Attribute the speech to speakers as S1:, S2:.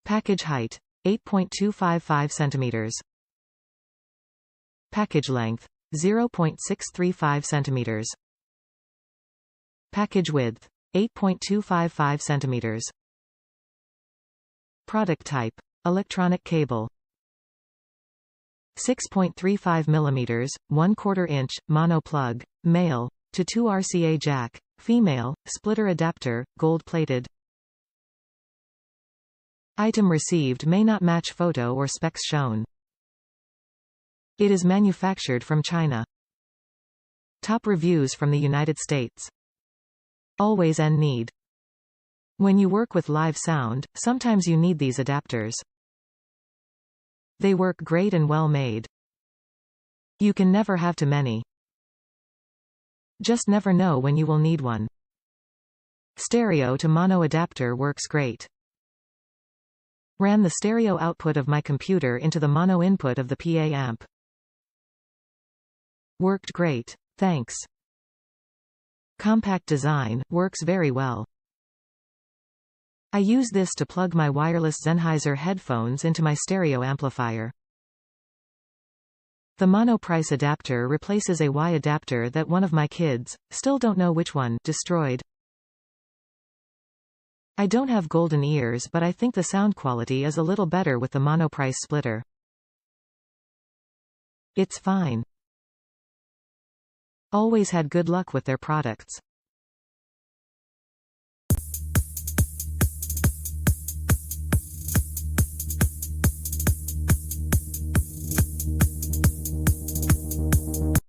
S1: Package height 8.255 centimeters. Package length 0.635 centimeters. Package width 8.255 centimeters. Product type electronic cable. 6.35 mm, 1/4 inch, mono plug, male, to 2 RCA jack, female, splitter adapter, gold-plated. Item received may not match photo or specs shown. It is manufactured from China. Top reviews from the United States. Always and need. When you work with live sound, sometimes you need these adapters. They work great and well made. You can never have too many. Just never know when you will need one. Stereo to mono adapter works great. Ran the stereo output of my computer into the mono input of the PA amp. Worked great. Thanks. Compact design, works very well. I use this to plug my wireless Sennheiser headphones into my stereo amplifier. The Monoprice adapter replaces a Y adapter that one of my kids, still don't know which one, destroyed. I don't have golden ears, but I think the sound quality is a little better with the Monoprice splitter. It's fine. Always had good luck with their products.